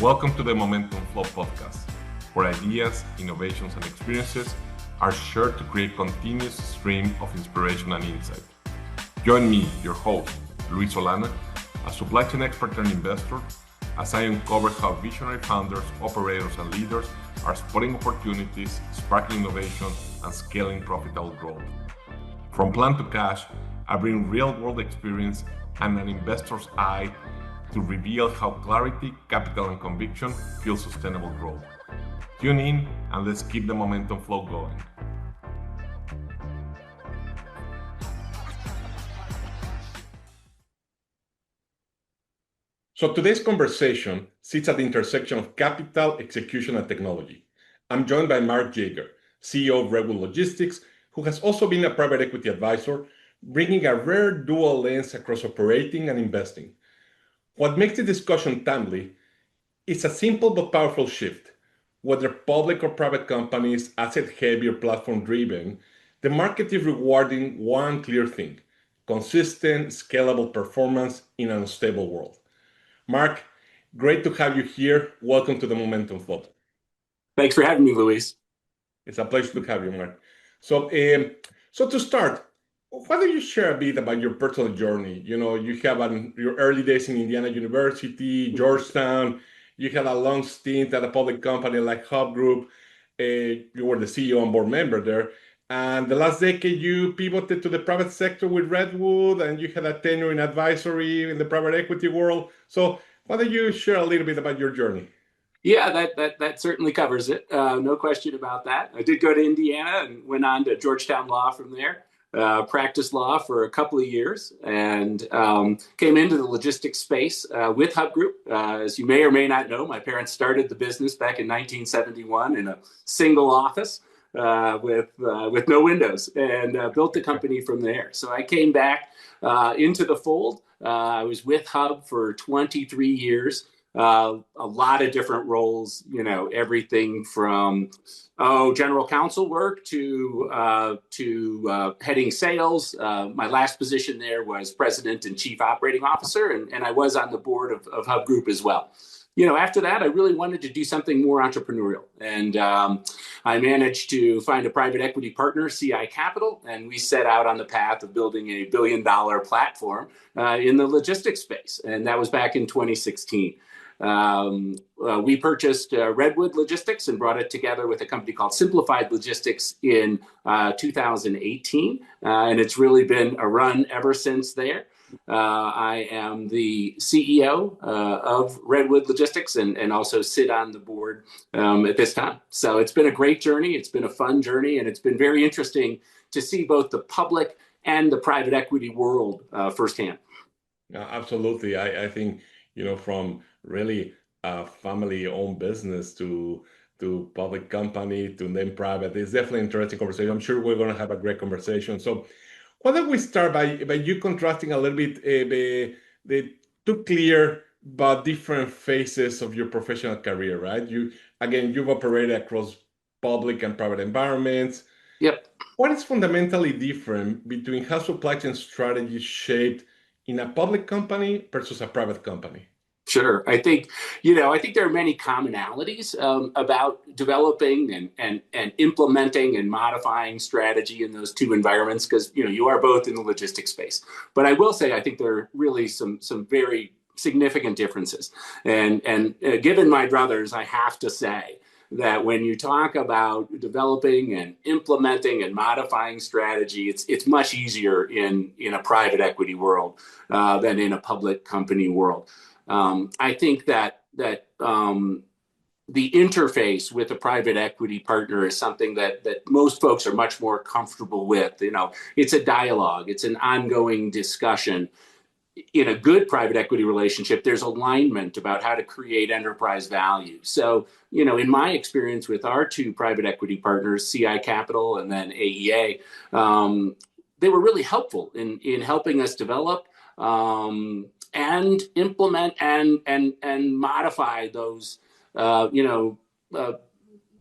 Welcome to the Momentum Flow podcast, where ideas, innovations, and experiences are shared to create a continuous stream of inspiration and insight. Join me, your host, Luis Solana, a supply chain expert and investor, as I uncover how visionary founders, operators, and leaders are spotting opportunities, sparking innovation, and scaling profitable growth. From plan to cash, I bring real-world experience and an investor's eye to reveal how clarity, capital, and conviction fuel sustainable growth. Tune in and let's keep the momentum flow going. So today's conversation sits at the intersection of capital, execution, and technology. I'm joined by Mark Yeager, CEO of Redwood Logistics, who has also been a private equity advisor, bringing a rare dual lens across operating and investing. What makes the discussion timely is a simple but powerful shift. Whether public or private companies, asset-heavy or platform-driven, the market is rewarding one clear thing: consistent, scalable performance in an unstable world. Mark, great to have you here. Welcome to the Momentum Flow. Thanks for having me, Luis. It's a pleasure to have you, Mark. So to start, why don't you share a bit about your personal journey? You have your early days in Indiana University, Georgetown. You had a long stint at a public company like Hub Group. You were the CEO and board member there. And the last decade, you pivoted to the private sector with Redwood, and you had a tenure in advisory in the private equity world. So why don't you share a little bit about your journey? Yeah, that certainly covers it. No question about that. I did go to Indiana and went on to Georgetown Law from there. Practiced law for a couple of years and came into the logistics space with Hub Group. As you may or may not know, my parents started the business back in 1971 in a single office with no windows and built the company from there. So I came back into the fold. I was with Hub for 23 years. A lot of different roles, everything from general counsel work to heading sales. My last position there was president and chief operating officer, and I was on the board of Hub Group as well. After that, I really wanted to do something more entrepreneurial. And I managed to find a private equity partner, CI Capital, and we set out on the path of building a $1 billion platform in the logistics space. And that was back in 2016. We purchased Redwood Logistics and brought it together with a company called Simplified Logistics in 2018. And it's really been a run ever since there. I am the CEO of Redwood Logistics and also sit on the board at this time. So it's been a great journey. It's been a fun journey. And it's been very interesting to see both the public and the private equity world firsthand. Absolutely. I think, from really a family-owned business to public company to then private, it's definitely an interesting conversation. I'm sure we're going to have a great conversation. So why don't we start by you contrasting a little bit the two clear but different phases of your professional career, right? You've operated across public and private environments. Yep. What is fundamentally different between how supply chain strategy is shaped in a public company versus a private company? Sure. I think there are many commonalities about developing and implementing and modifying strategy in those two environments because, you are both in the logistics space. But I will say I think there are really some very significant differences. And given my brothers, I have to say that when you talk about developing and implementing and modifying strategy, it's much easier in a private equity world than in a public company world. I think that the interface with a private equity partner is something that most folks are much more comfortable with. It's a dialogue. It's an ongoing discussion. In a good private equity relationship, there's alignment about how to create enterprise value. So, in my experience with our two private equity partners, CI Capital and then AEA, they were really helpful in helping us develop and implement and modify those,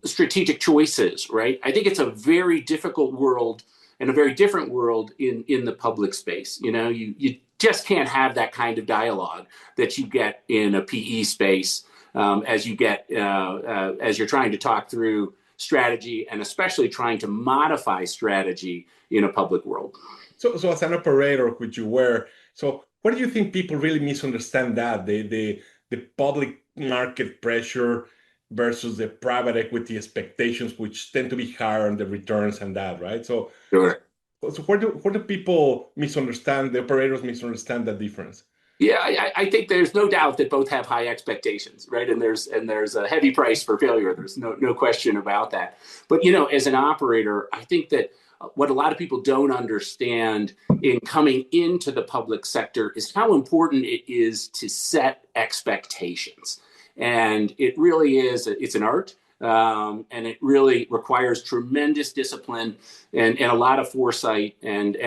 strategic choices, right? I think it's a very difficult world and a very different world in the public space. You just can't have that kind of dialogue that you get in a PE space as you get as you're trying to talk through strategy and especially trying to modify strategy in a public world. So as an operator, which you were, so what do you think people really misunderstand that the public market pressure versus the private equity expectations, which tend to be higher on the returns and that, right? Sure. So where do people misunderstand, the operators misunderstand that difference? Yeah, I think there's no doubt that both have high expectations, right? And there's a heavy price for failure. There's no question about that. But as an operator, I think that what a lot of people don't understand in coming into the public sector is how important it is to set expectations. And it really is, it's an art. And it really requires tremendous discipline and a lot of foresight and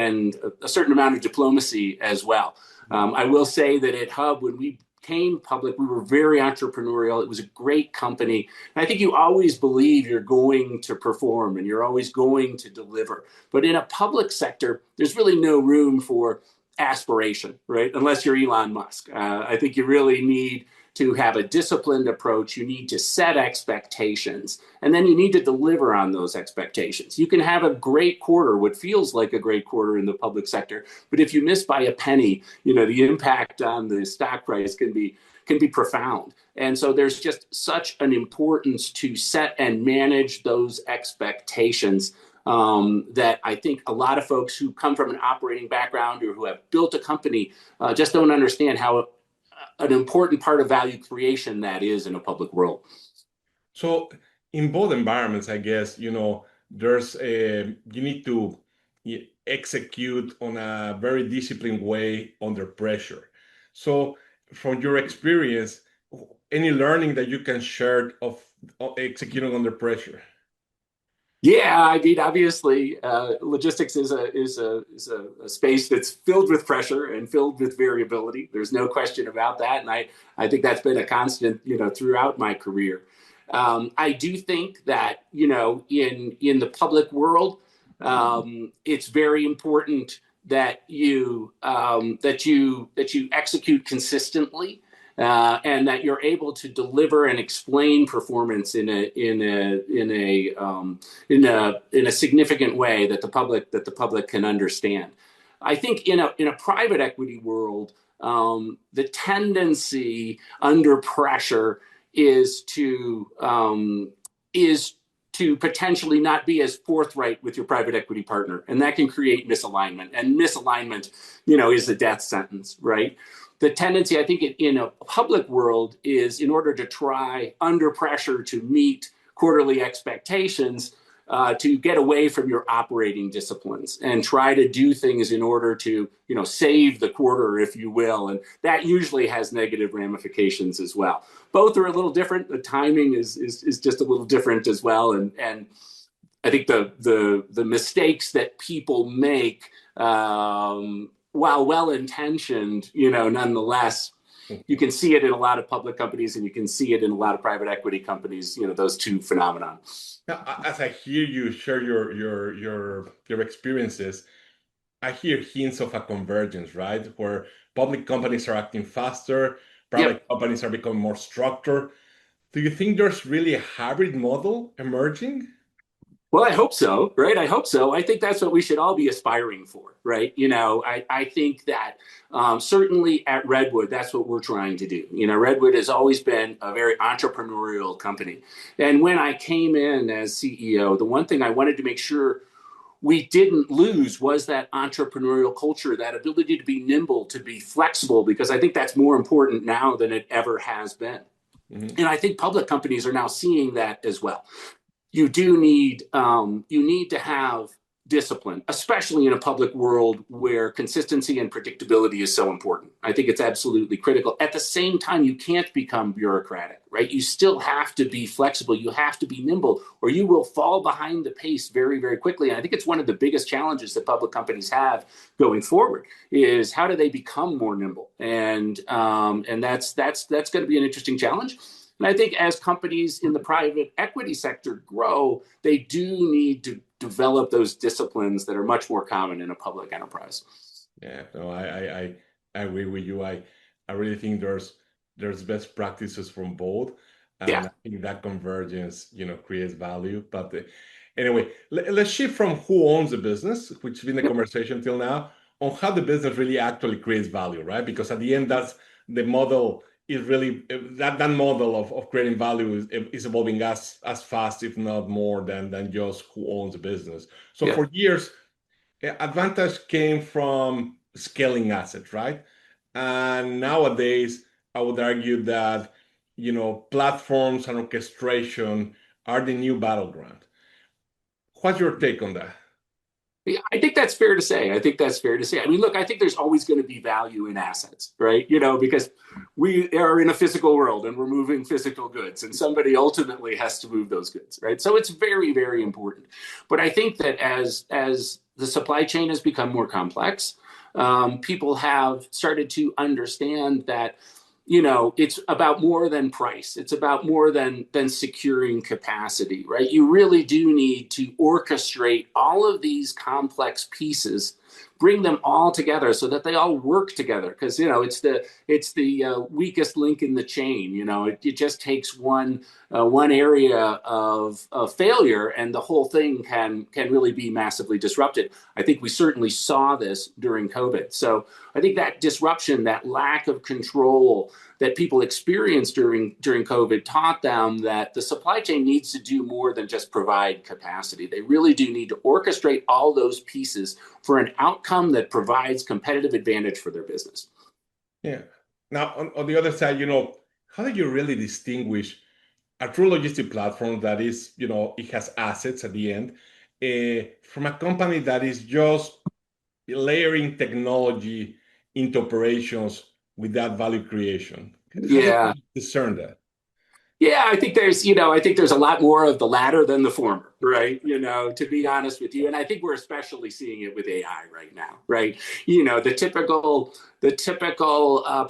a certain amount of diplomacy as well. I will say that at Hub, when we came public, we were very entrepreneurial. It was a great company. And I think you always believe you're going to perform and you're always going to deliver. But in a public sector, there's really no room for aspiration, right? Unless you're Elon Musk. I think you really need to have a disciplined approach. You need to set expectations, and then you need to deliver on those expectations. You can have a great quarter, what feels like a great quarter in the public sector, but if you miss by a penny, the impact on the stock price can be profound. And so there's just such an importance to set and manage those expectations that I think a lot of folks who come from an operating background or who have built a company just don't understand how an important part of value creation that is in a public world. So in both environments, I guess, there's you need to execute on a very disciplined way under pressure. So from your experience, any learning that you can share of executing under pressure? Yeah, I mean, obviously, logistics is a space that's filled with pressure and filled with variability. There's no question about that, and I think that's been a constant, throughout my career. I do think that, in the public world, it's very important that you execute consistently. And that you're able to deliver and explain performance in a significant way that the public can understand. I think in a private equity world, the tendency under pressure is to potentially not be as forthright with your private equity partner, and that can create misalignment. And misalignment, is the death sentence, right? The tendency, I think, in a public world is, in order to try under pressure to meet quarterly expectations, to get away from your operating disciplines and try to do things in order to, save the quarter, if you will. And that usually has negative ramifications as well. Both are a little different. The timing is just a little different as well. And I think the mistakes that people make, while well-intentioned, nonetheless, you can see it in a lot of public companies and you can see it in a lot of private equity companies, those two phenomena. Now, as I hear you share your experiences, I hear hints of a convergence, right? Where public companies are acting faster, private companies are becoming more structured. Do you think there's really a hybrid model emerging? Well, I hope so, right? I hope so. I think that's what we should all be aspiring for, right? I think that certainly at Redwood, that's what we're trying to do. Redwood has always been a very entrepreneurial company. And when I came in as CEO, the one thing I wanted to make sure we didn't lose was that entrepreneurial culture, that ability to be nimble, to be flexible, because I think that's more important now than it ever has been. Mm-hmm. And I think public companies are now seeing that as well. You need to have discipline, especially in a public world where consistency and predictability is so important. I think it's absolutely critical. At the same time, you can't become bureaucratic, right? You still have to be flexible. You have to be nimble, or you will fall behind the pace very, very quickly. And I think it's one of the biggest challenges that public companies have going forward is how do they become more nimble? And that's going to be an interesting challenge. And I think as companies in the private equity sector grow, they do need to develop those disciplines that are much more common in a public enterprise. Yeah, no, I agree with you. I really think there's there's best practices from both, and Yeah. I think that convergence, creates value. But anyway, let's shift from who owns the business, which has been the Yep. conversation till now, on how the business really actually creates value, right? Because at the end, that's the model is really that model of creating value is evolving as fast, if not more, than just who owns the business. So Yep. for years, advantage came from scaling assets, right? And nowadays, I would argue that platforms and orchestration are the new battleground. What's your take on that? Yeah, I think that's fair to say. I think that's fair to say. I mean, look, I think there's always going to be value in assets, right? Because we are in a physical world and we're moving physical goods, and somebody ultimately has to move those goods, right? So it's very, very important. But I think that as the supply chain has become more complex, people have started to understand that it's about more than price. It's about more than securing capacity, right? You really do need to orchestrate all of these complex pieces, bring them all together so that they all work together. Because it's the weakest link in the chain. It just takes one area of failure, and the whole thing can really be massively disrupted. I think we certainly saw this during COVID. So I think that disruption, that lack of control that people experienced during COVID taught them that the supply chain needs to do more than just provide capacity. They really do need to orchestrate all those pieces for an outcome that provides competitive advantage for their business. Yeah. Now, on the other side, how do you really distinguish a true logistic platform that is, it has assets at the end, from a company that is just layering technology into operations without value creation? How do Yeah. you discern that? Yeah, I think there's a lot more of the latter than the former, right? To be honest with you. And I think we're especially seeing it with AI right now, right? The typical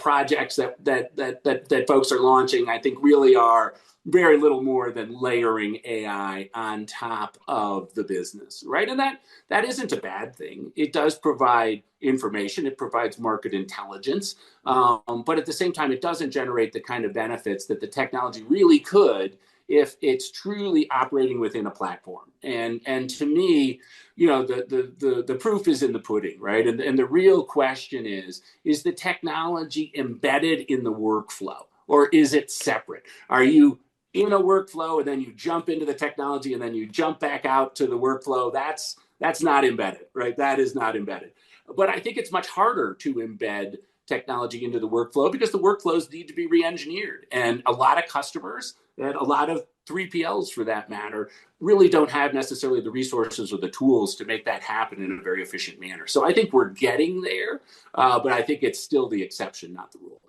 projects that folks are launching, I think really are very little more than layering AI on top of the business, right? And that isn't a bad thing. It does provide information, it provides market intelligence, but at the same time, it doesn't generate the kind of benefits that the technology really could if it's truly operating within a platform. And to me, the proof is in the pudding, right? And the real question is the technology embedded in the workflow, or is it separate? Are you in a workflow and then you jump into the technology and then you jump back out to the workflow? That's not embedded, right? That is not embedded. But I think it's much harder to embed technology into the workflow because the workflows need to be re-engineered. And a lot of customers and a lot of 3PLs for that matter really don't have necessarily the resources or the tools to make that happen in a very efficient manner. So I think we're getting there, but I think it's still the exception, not the rule.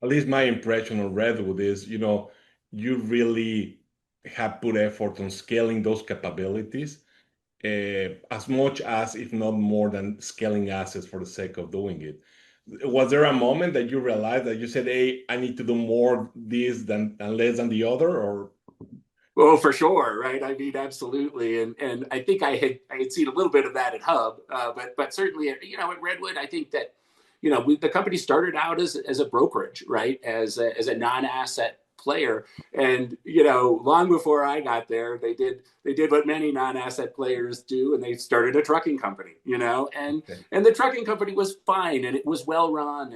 At least my impression on Redwood is, you really have put effort on scaling those capabilities, as much as, if not more than scaling assets for the sake of doing it. Was there a moment that you realized that you said, hey, I need to do more this than less than the other? Or Well, for sure, right? I mean, absolutely, and I think I had seen a little bit of that at Hub, but certainly, at Redwood, I think that the company started out as a brokerage, right? As a non-asset player, and long before I got there, they did what many non-asset players do, and they started a trucking company, and okay. and the trucking company was fine, and it was well run,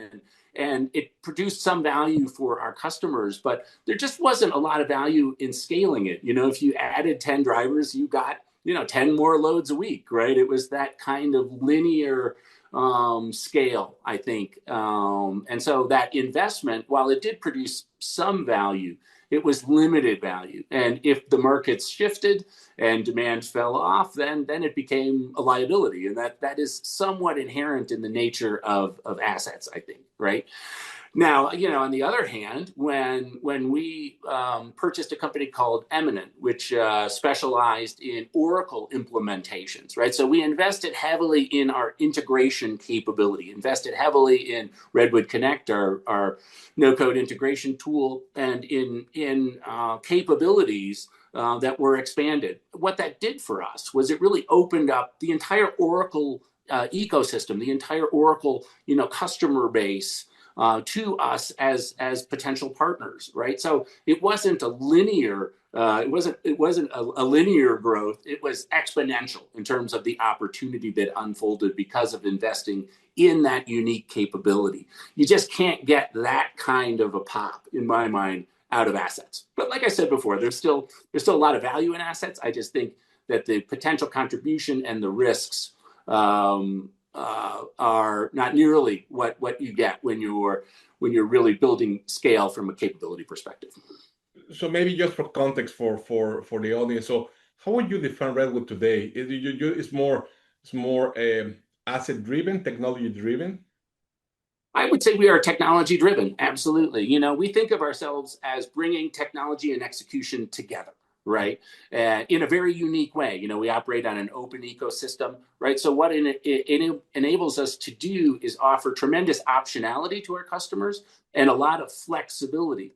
and it produced some value for our customers, but there just wasn't a lot of value in scaling it. If you added 10 drivers, you got 10 more loads a week, right? It was that kind of linear scale, I think. And so that investment, while it did produce some value, it was limited value. And if the markets shifted and demand fell off, then it became a liability. And that is somewhat inherent in the nature of assets, I think, right? Now, on the other hand, when we purchased a company called Eminent, which specialized in Oracle implementations, right? So we invested heavily in our integration capability, invested heavily in Redwood Connect, our no-code integration tool, and in capabilities that were expanded. What that did for us was it really opened up the entire Oracle ecosystem, the entire Oracle, customer base, to us as potential partners, right? So it wasn't a linear. It wasn't a linear growth. It was exponential in terms of the opportunity that unfolded because of investing in that unique capability. You just can't get that kind of a pop, in my mind, out of assets. But like I said before, there's still a lot of value in assets. I just think that the potential contribution and the risks are not nearly what you get when you're really building scale from a capability perspective. So maybe just for context for the audience, so how would you define Redwood today? It's more asset driven, technology driven. I would say we are technology driven. Absolutely. We think of ourselves as bringing technology and execution together, right? In a very unique way. We operate on an open ecosystem, right? So what it enables us to do is offer tremendous optionality to our customers and a lot of flexibility.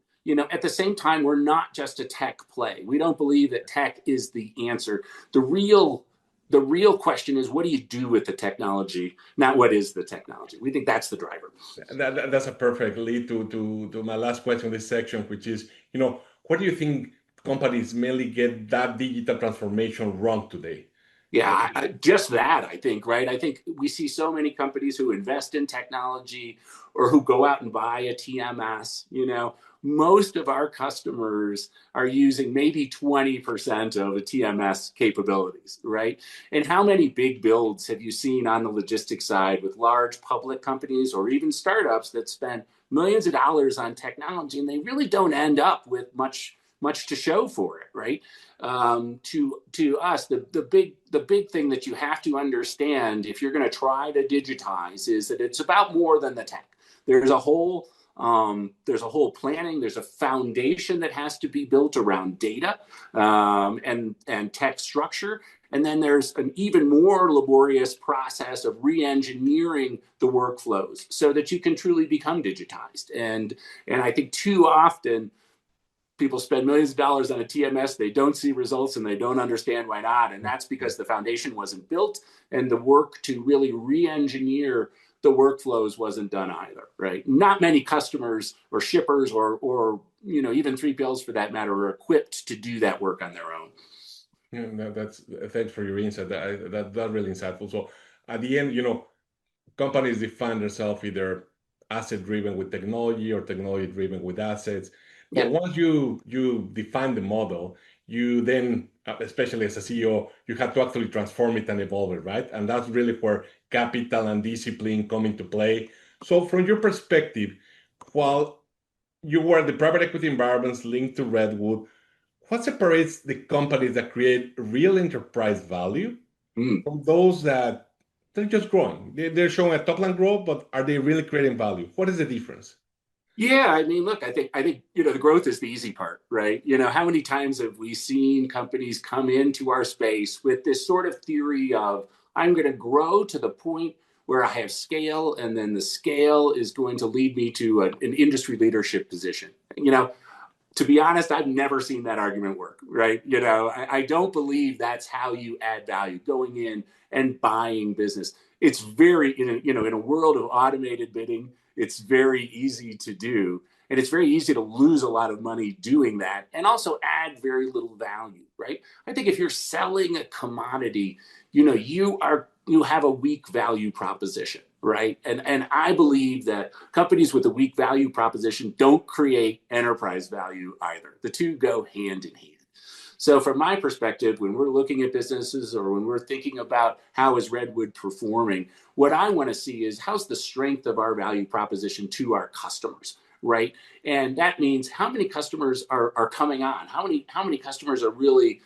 At the same time, we're not just a tech play. We don't believe that tech is the answer. The real question is, what do you do with the technology, not what is the technology? We think that's the driver. That's a perfect lead to my last question in this section, which is, what do you think companies mainly get that digital transformation wrong today? Yeah, just that, I think, right? I think we see so many companies who invest in technology or who go out and buy a TMS. Most of our customers are using maybe 20% of a TMS capabilities, right? And how many big builds have you seen on the logistics side with large public companies or even startups that spend millions of dollars on technology and they really don't end up with much to show for it, right? To us, the big thing that you have to understand if you're going to try to digitize is that it's about more than the tech. There's a whole planning. There's a foundation that has to be built around data and tech structure. And then there's an even more laborious process of re-engineering the workflows so that you can truly become digitized. And I think too often people spend millions of dollars on a TMS, they don't see results and they don't understand why not. And that's because the foundation wasn't built and the work to really re-engineer the workflows wasn't done either, right? Not many customers or shippers or even 3PLs for that matter are equipped to do that work on their own. Yeah, thanks for your insight. That's really insightful. So at the end, companies define themselves either asset driven with technology or technology driven with assets. But once you define the model, you then, especially as a CEO, you have to actually transform it and evolve it, right? And that's really where capital and discipline come into play. So from your perspective, while you were the private equity environments linked to Redwood, what separates the companies that create real enterprise value from those that they're just growing? They're showing a top line growth, but are they really creating value? What is the difference? Yeah, I mean, look, I think the growth is the easy part, right? How many times have we seen companies come into our space with this sort of theory of I'm going to grow to the point where I have scale, and then the scale is going to lead me to an industry leadership position. To be honest, I've never seen that argument work, right? I don't believe that's how you add value, going in and buying business. It's very, in a world of automated bidding, it's very easy to do. And it's very easy to lose a lot of money doing that and also add very little value, right? I think if you're selling a commodity, you have a weak value proposition, right? And I believe that companies with a weak value proposition don't create enterprise value either. The two go hand in hand. So from my perspective, when we're looking at businesses or when we're thinking about how is Redwood performing, what I want to see is how's the strength of our value proposition to our customers, right? And that means how many customers are coming on? How many customers are really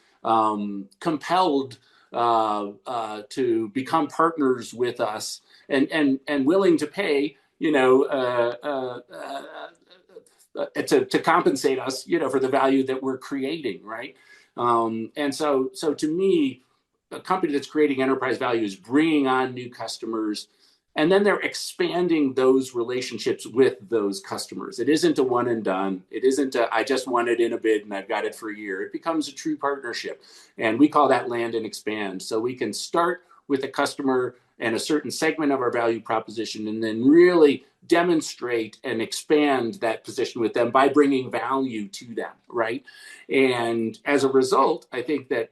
compelled to become partners with us and willing to pay, to compensate us, for the value that we're creating, right? And so to me, a company that's creating enterprise value is bringing on new customers, and then they're expanding those relationships with those customers. It isn't a one and done. It isn't I just won it in a bid and I've got it for a year. It becomes a true partnership, and we call that land and expand. So we can start with a customer and a certain segment of our value proposition, and then really demonstrate and expand that position with them by bringing value to them, right? And as a result, I think that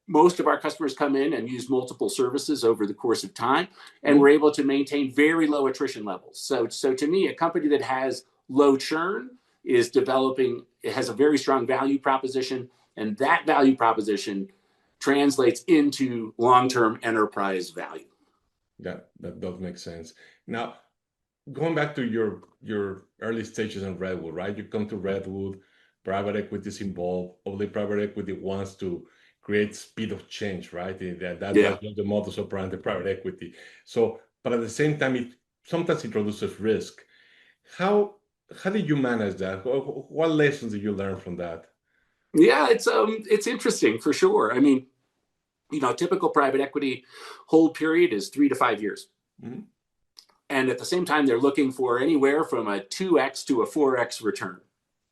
most of our customers come in and use multiple services over the course of time, and we're able to maintain very low attrition levels. So to me, a company that has low churn is developing, it has a very strong value proposition, and that value proposition translates into long-term enterprise value. That does make sense. Now, going back to your early stages in Redwood, right? You come to Redwood, private equity is involved. Only private equity wants to create speed of change, right? That's the modus operandi private equity. So, but at the same time, it sometimes introduces risk. How did you manage that? What lessons did you learn from that? Yeah, it's interesting for sure. I mean, typical private equity hold period is 3 to 5 years. Mm-hmm. And at the same time, they're looking for anywhere from a 2x to a 4x return.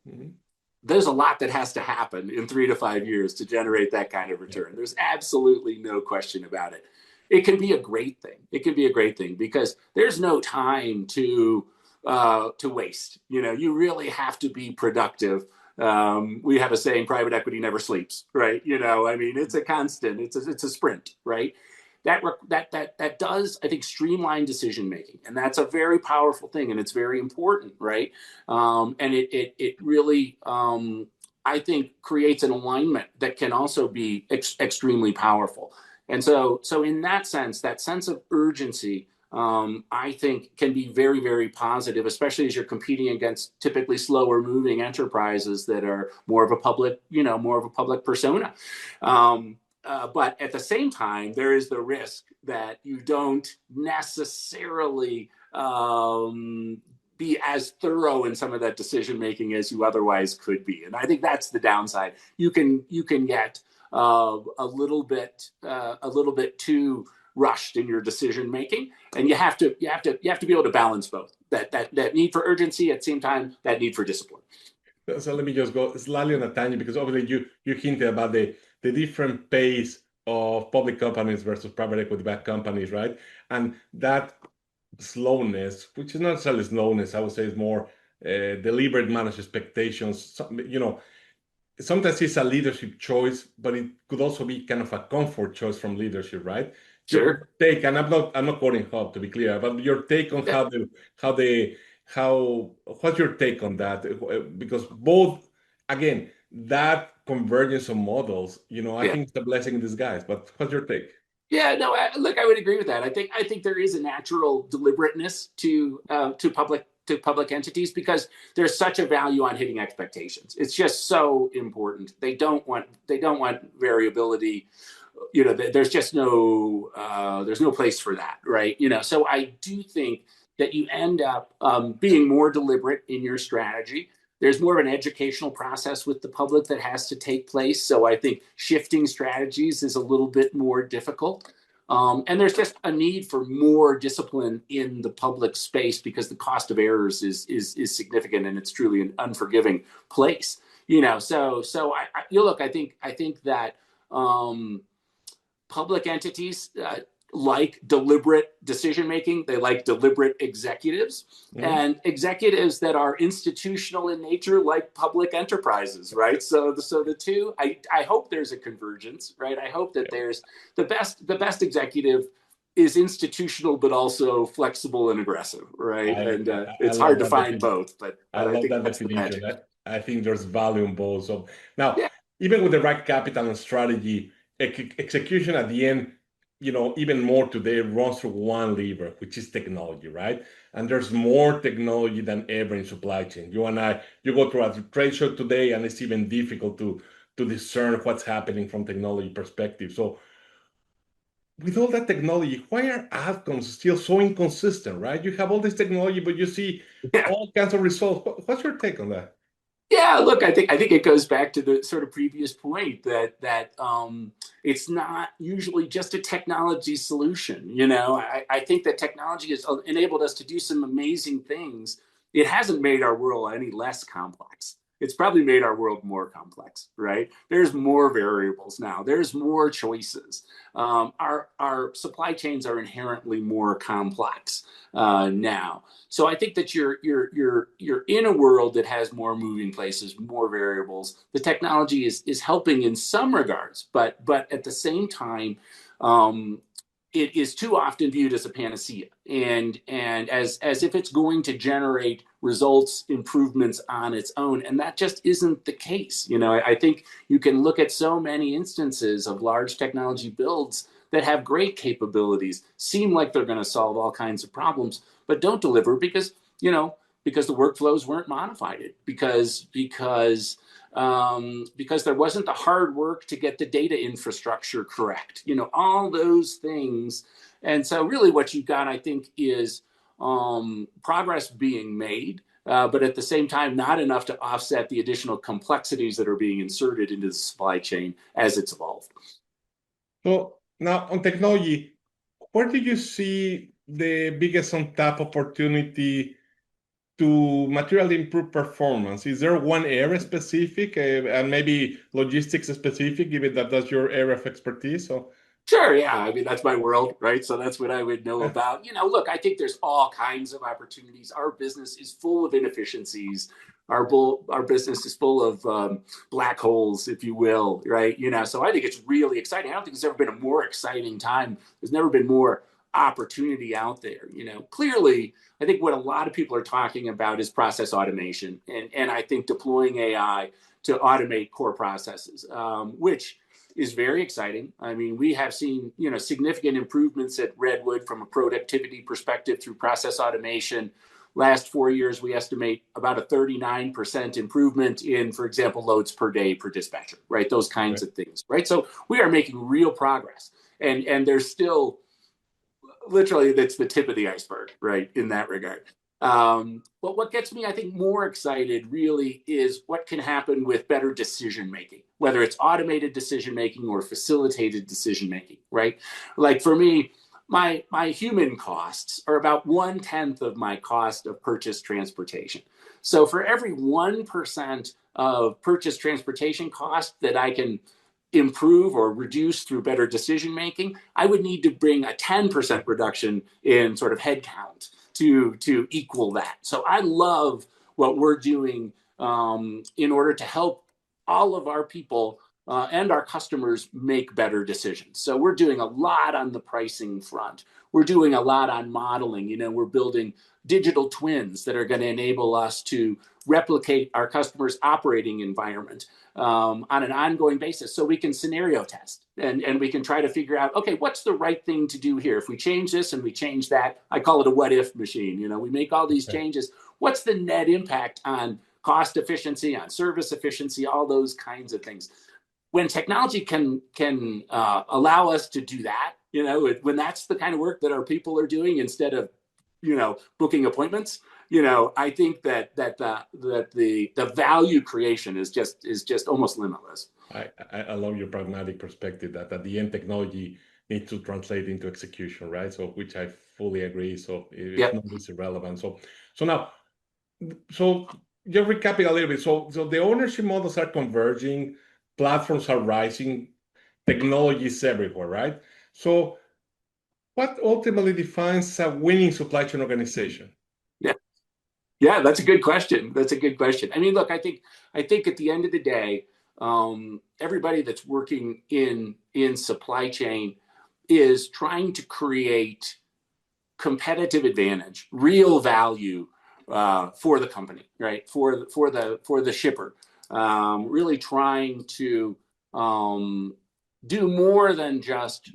Mm-hmm. There's a lot that has to happen in 3 to 5 years to generate that kind of return. There's absolutely no question about it. It can be a great thing. It can be a great thing because there's no time to waste. You really have to be productive. We have a saying, private equity never sleeps, right? I mean, it's a constant, it's a sprint, right? That does, I think, streamline decision making, and that's a very powerful thing, and it's very important, right? And it really, I think, creates an alignment that can also be extremely powerful. And so in that sense of urgency, I think can be very, very positive, especially as you're competing against typically slower moving enterprises that are more of a public persona. But at the same time, there is the risk that you don't necessarily be as thorough in some of that decision making as you otherwise could be, and I think that's the downside. You can get a little bit too rushed in your decision making, and you have to be able to balance both that need for urgency, at the same time that need for discipline. So let me just go slightly on a tangent, because obviously you hinted about the different pace of public companies versus private equity backed companies, right? And that slowness, which is not necessarily slowness, I would say is more deliberate manage expectations. Sometimes it's a leadership choice, but it could also be kind of a comfort choice from leadership, right? Sure. Your take, and I'm not quoting Hub to be clear, but your take on what's your take on that? Because both, again, that convergence of models, I think it's a blessing in disguise. But what's your take? Yeah, no, look, I would agree with that. I think there is a natural deliberateness to public entities, because there's such a value on hitting expectations. It's just so important. They don't want variability. There's just there's no place for that, right? So I do think that you end up being more deliberate in your strategy. There's more of an educational process with the public that has to take place. So I think shifting strategies is a little bit more difficult. And there's just a need for more discipline in the public space, because the cost of errors is significant, and it's truly an unforgiving place. So I think that public entities like deliberate decision making. They like deliberate executives, and executives that are institutional in nature, like public enterprises, right? So the two, I hope there's a convergence, right? I hope that there's the best executive is institutional, but also flexible and aggressive, right? It's hard to find both, but I love that definition. I think there's value in both. So now, even with the right capital and strategy, execution at the end, even more today runs through one lever, which is technology, right? And there's more technology than ever in supply chain. You go through a trade show today, and it's even difficult to discern what's happening from technology perspective. So with all that technology, why are outcomes still so inconsistent, right? You have all this technology, but you see all kinds of results. What's your take on that? Yeah, look, I think it goes back to the sort of previous point that it's not usually just a technology solution. I think that technology has enabled us to do some amazing things. It hasn't made our world any less complex. it's probably made our world more complex, right? There's more variables now. There's more choices. Our supply chains are inherently more complex now. So I think that you're in a world that has more moving places, more variables. The technology is helping in some regards, but at the same time, it is too often viewed as a panacea and as if it's going to generate results, improvements on its own. And that just isn't the case. You know, I think you can look at so many instances of large technology builds that have great capabilities, seem like they're going to solve all kinds of problems, but don't deliver because, you know, because the workflows weren't modified, because there wasn't the hard work to get the data infrastructure correct, you know, all those things. And so really what you've got, I think, is progress being made, but at the same time, not enough to offset the additional complexities that are being inserted into the supply chain as it's evolved. So now on technology, where do you see the biggest untapped opportunity to materially improve performance? Is there one area specific and maybe logistics specific, given that that's your area of expertise? So. Sure, yeah. I mean, that's my world, right? So that's what I would know about. You know, look, I think there's all kinds of opportunities. Our business is full of inefficiencies. Our business is full of black holes, if you will, right? You know, so I think it's really exciting. I don't think there's ever been a more exciting time. There's never been more opportunity out there. You know, clearly, I think what a lot of people are talking about is process automation, and I think deploying AI to automate core processes, which is very exciting. I mean, we have seen, you know, significant improvements at Redwood from a productivity perspective through process automation. Last 4 years, we estimate about a 39% improvement in, for example, loads per day per dispatcher, right? Those kinds of things, right? So we are making real progress, and there's still literally that's the tip of the iceberg, right, in that regard. But what gets me, I think, more excited really is what can happen with better decision making, whether it's automated decision making or facilitated decision making, right? Like for me, my human costs are about 1/10 of my cost of purchase transportation. So for every 1% of purchase transportation cost that I can improve or reduce through better decision making, I would need to bring a 10% reduction in sort of headcount to equal that. So I love what we're doing in order to help all of our people and our customers make better decisions. So we're doing a lot on the pricing front. We're doing a lot on modeling. You know, we're building digital twins that are going to enable us to replicate our customers' operating environment on an ongoing basis, so we can scenario test and we can try to figure out, okay, what's the right thing to do here? If we change this and we change that, I call it a what if machine. You know, we make all these changes. What's the net impact on cost efficiency, on service efficiency, all those kinds of things? When technology can allow us to do that, you know, when that's the kind of work that our people are doing instead of, you know, booking appointments, you know, I think that the value creation is just almost limitless. I love your pragmatic perspective that at the end technology needs to translate into execution, right? So which I fully agree. So it's not this irrelevant. So now, so just recapping a little bit. So the ownership models are converging, platforms are rising, technology is everywhere, right? So what ultimately defines a winning supply chain organization? Yeah, that's a good question. That's a good question. I mean, look, I think at the end of the day, everybody that's working in supply chain is trying to create competitive advantage, real value for the company, right? For the shipper, really trying to do more than just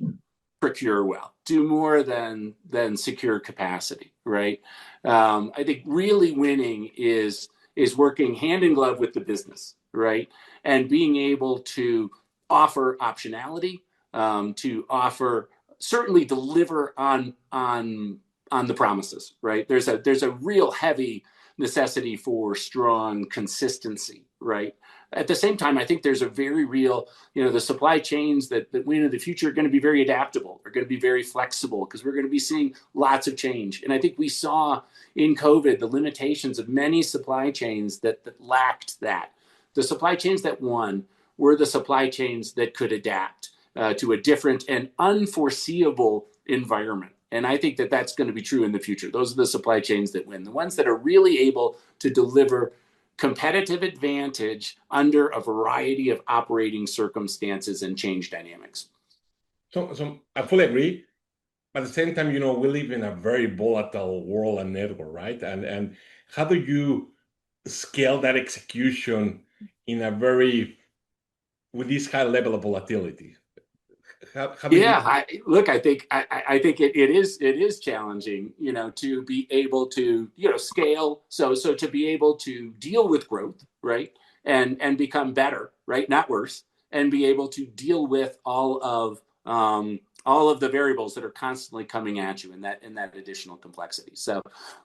procure well, do more than secure capacity, right? I think really winning is working hand in glove with the business, right? And being able to offer optionality, to offer certainly deliver on the promises, right? There's a real heavy necessity for strong consistency, right? At the same time, I think there's a very real, you know, the supply chains that win in the future are going to be very adaptable, are going to be very flexible, because we're going to be seeing lots of change. And I think we saw in COVID the limitations of many supply chains that lacked that. the supply chains that won were the supply chains that could adapt to a different and unforeseeable environment. And I think that that's going to be true in the future. Those are the supply chains that win, the ones that are really able to deliver competitive advantage under a variety of operating circumstances and change dynamics. So I fully agree. But at the same time, we live in a very volatile world and network, right? And how do you scale that execution with this high level of volatility? I think it is challenging, to be able to, scale. So to be able to deal with growth, right, and become better, right, not worse, and be able to deal with all of the variables that are constantly coming at you in that additional complexity. So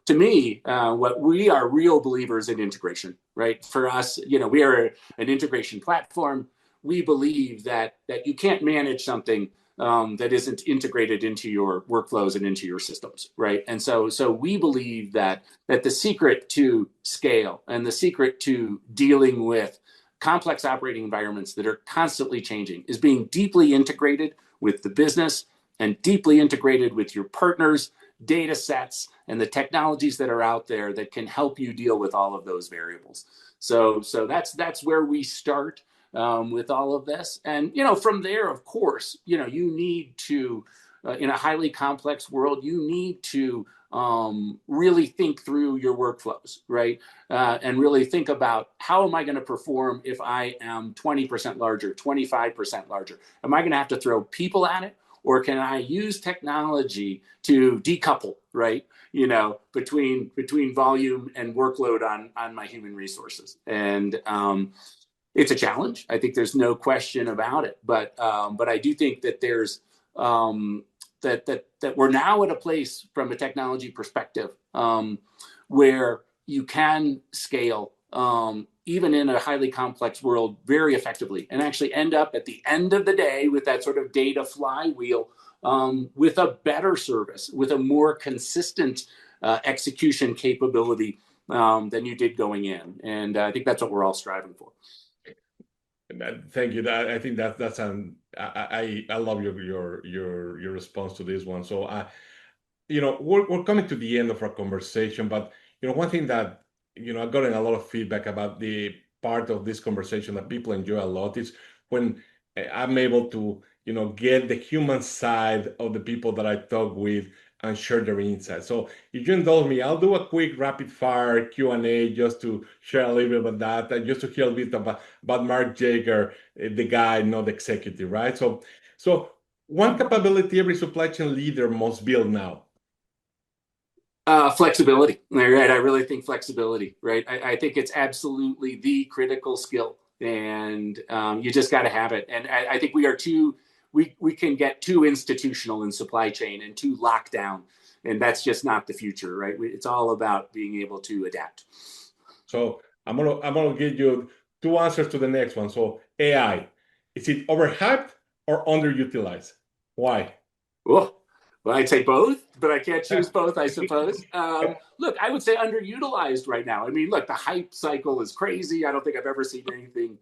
to me, what we are real believers in integration, right? For us, we are an integration platform. We believe that you can't manage something that isn't integrated into your workflows and into your systems, right? And so we believe that the secret to scale and the secret to dealing with complex operating environments that are constantly changing is being deeply integrated with the business and deeply integrated with your partners, data sets, and the technologies that are out there that can help you deal with all of those variables. So that's where we start with all of this. And, from there, of course, you need to, in a highly complex world, you need to really think through your workflows, right? And really think about, how am I going to perform if I am 20% larger, 25% larger? Am I going to have to throw people at it? Or can I use technology to decouple, right? Between volume and workload on my human resources. And it's a challenge. I think there's no question about it. But I do think that there's that we're now at a place from a technology perspective where you can scale even in a highly complex world very effectively, and actually end up at the end of the day with that sort of data flywheel with a better service, with a more consistent execution capability than you did going in. And I think that's what we're all striving for. Thank you. I think that's I love your response to this one. So we're coming to the end of our conversation, but one thing that I've gotten a lot of feedback about, the part of this conversation that people enjoy a lot, is when I'm able to get the human side of the people that I talk with and share their insights. So if you indulge me, I'll do a quick rapid fire Q&A just to share a little bit about that, and just to hear a bit about Mark Yeager, the guy, not the executive, right? So one capability every supply chain leader must build now. Flexibility, right? I really think flexibility, right? I think it's absolutely the critical skill, and you just got to have it. And I think we can get too institutional in supply chain and too locked down, and that's just not the future, right? It's all about being able to adapt. So I'm gonna give you two answers to the next one. So AI, is it overhyped or underutilized? Why? Oh, well, I'd say both, but I can't choose both, I suppose. Look, I would say underutilized right now. I mean, look, the hype cycle is crazy. I don't think I've ever seen anything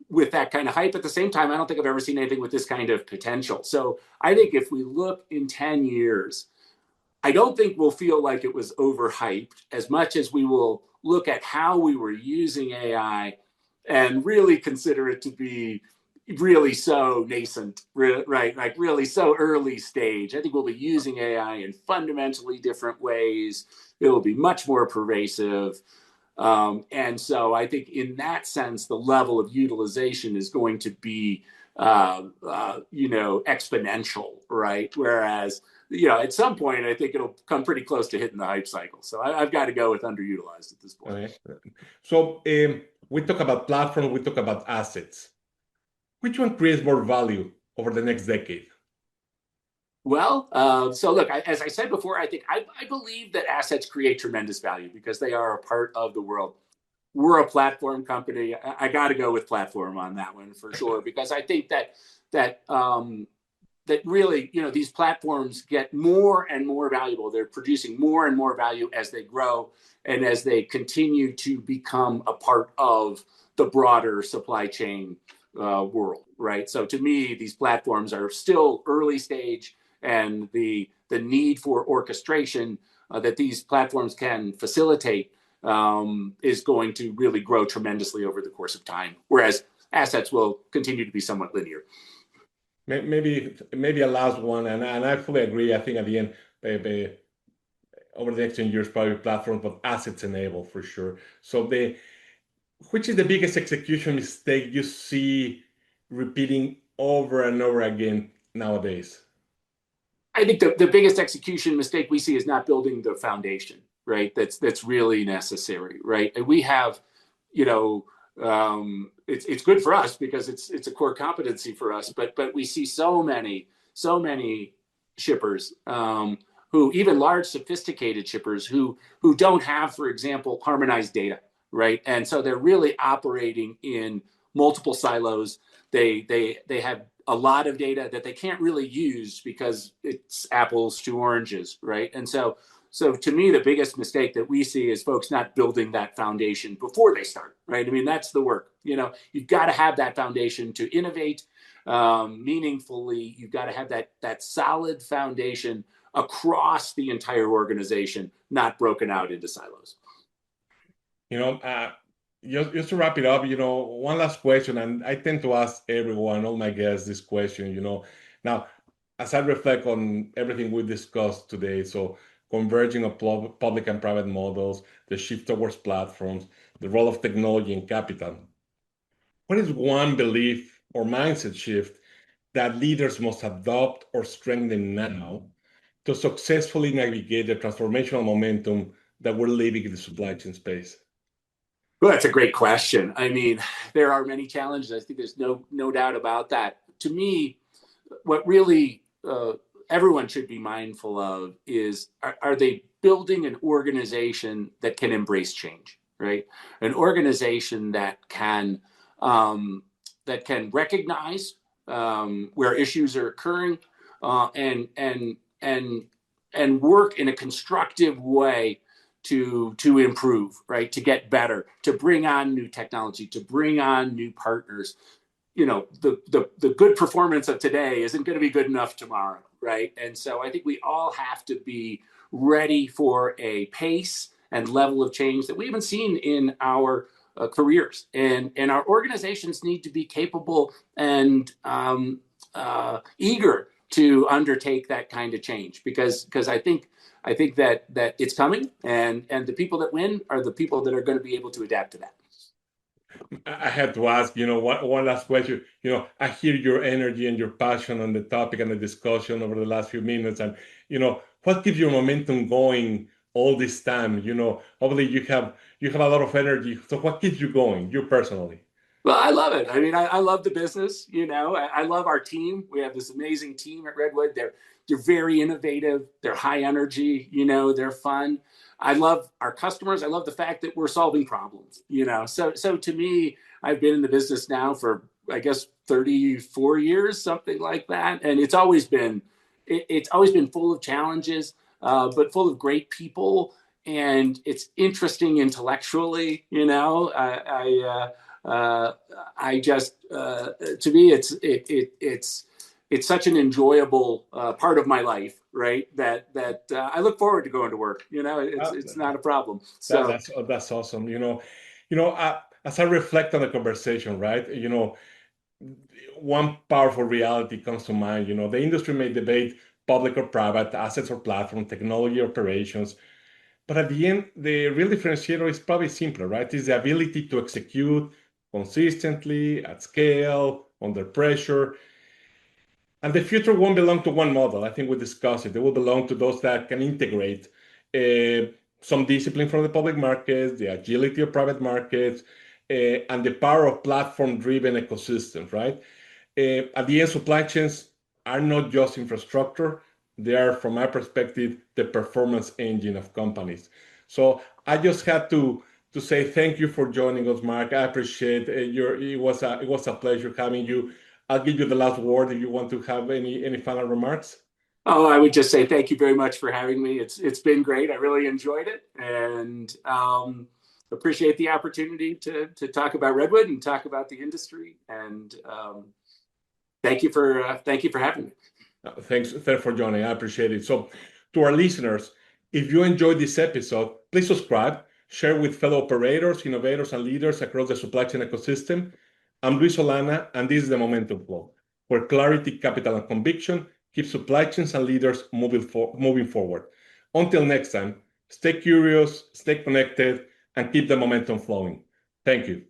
with that kind of hype. At the same time, I don't think I've ever seen anything with this kind of potential. So I think if we look in 10 years, I don't think we'll feel like it was overhyped as much as we will look at how we were using AI and really consider it to be really so nascent, right? Like really so early stage. I think we'll be using AI in fundamentally different ways. It will be much more pervasive. And so I think in that sense, the level of utilization is going to be, exponential, right? Whereas, at some point, I think it'll come pretty close to hitting the hype cycle. So I've got to go with underutilized at this point. Okay. So we talk about platform, we talk about assets. Which one creates more value over the next decade? Well, so look, as I said before, I think I believe that assets create tremendous value because they are a part of the world. We're a platform company. I got to go with platform on that one for sure, because I think that really, these platforms get more and more valuable. They're producing more and more value as they grow and as they continue to become a part of the broader supply chain world, right? So to me, these platforms are still early stage, and the need for orchestration that these platforms can facilitate is going to really grow tremendously over the course of time, whereas assets will continue to be somewhat linear. Maybe a last one, and I fully agree. I think at the end, over the next 10 years, probably platforms, but assets enable for sure. So which is the biggest execution mistake you see repeating over and over again nowadays? I think the biggest execution mistake we see is not building the foundation, right? That's really necessary, right? And we have, it's good for us because it's a core competency for us, but we see so many shippers who, even large sophisticated shippers who don't have, for example, harmonized data, right? And so they're really operating in multiple silos. They have a lot of data that they can't really use because it's apples to oranges, right? And so to me, the biggest mistake that we see is folks not building that foundation before they start, right? I mean, that's the work. You've got to have that foundation to innovate meaningfully. You've got to have that solid foundation across the entire organization, not broken out into silos. Just to wrap it up, one last question, and I tend to ask everyone, all my guests, this question. Now, as I reflect on everything we discussed today, so converging of public and private models, the shift towards platforms, the role of technology and capital, what is one belief or mindset shift that leaders must adopt or strengthen now to successfully navigate the transformational momentum that we're living in the supply chain space? Well, that's a great question. I mean, there are many challenges. I think there's no doubt about that. To me, what really everyone should be mindful of is, are they building an organization that can embrace change, right? An organization that can recognize where issues are occurring and work in a constructive way to improve, right? To get better, to bring on new technology, to bring on new partners. The good performance of today isn't going to be good enough tomorrow, right? And so I think we all have to be ready for a pace and level of change that we haven't seen in our careers. And our organizations need to be capable and eager to undertake that kind of change, because I think that it's coming, and the people that win are the people that are going to be able to adapt to that. I have to ask, one last question. I hear your energy and your passion on the topic and the discussion over the last few minutes, and what keeps your momentum going all this time? Obviously you have a lot of energy. So what keeps you going, you personally? Well, I love it. I mean, I love the business. I love our team. We have this amazing team at Redwood. They're very innovative. They're high energy. They're fun. I love our customers. I love the fact that we're solving problems. So to me, I've been in the business now for, I guess, 34 years, something like that, and it's always been full of challenges, but full of great people, and it's interesting intellectually. I just, to me, it's such an enjoyable part of my life, right? That I look forward to going to work. It's not a problem. So that's awesome. As I reflect on the conversation, right? One powerful reality comes to mind. The industry may debate public or private, assets or platform, technology, operations. But at the end, the real differentiator is probably simpler, right? It's the ability to execute consistently, at scale, under pressure. And the future won't belong to one model. I think we discussed it. It will belong to those that can integrate some discipline from the public markets, the agility of private markets, and the power of platform-driven ecosystems, right? At the end, supply chains are not just infrastructure. They are, from my perspective, the performance engine of companies. So I just had to say thank you for joining us, Mark. I appreciate it was a pleasure having you. I'll give you the last word if you want to have any final remarks. Oh, I would just say thank you very much for having me. It's been great. I really enjoyed it, and appreciate the opportunity to talk about Redwood and talk about the industry. And thank you for having me. Thanks for joining. I appreciate it. So, to our listeners, if you enjoyed this episode, please subscribe, share with fellow operators, innovators, and leaders across the supply chain ecosystem. I'm Luis Solana, and this is the Momentum Flow, where clarity, capital, and conviction keep supply chains and leaders moving forward. Until next time, stay curious, stay connected, and keep the momentum flowing. Thank you.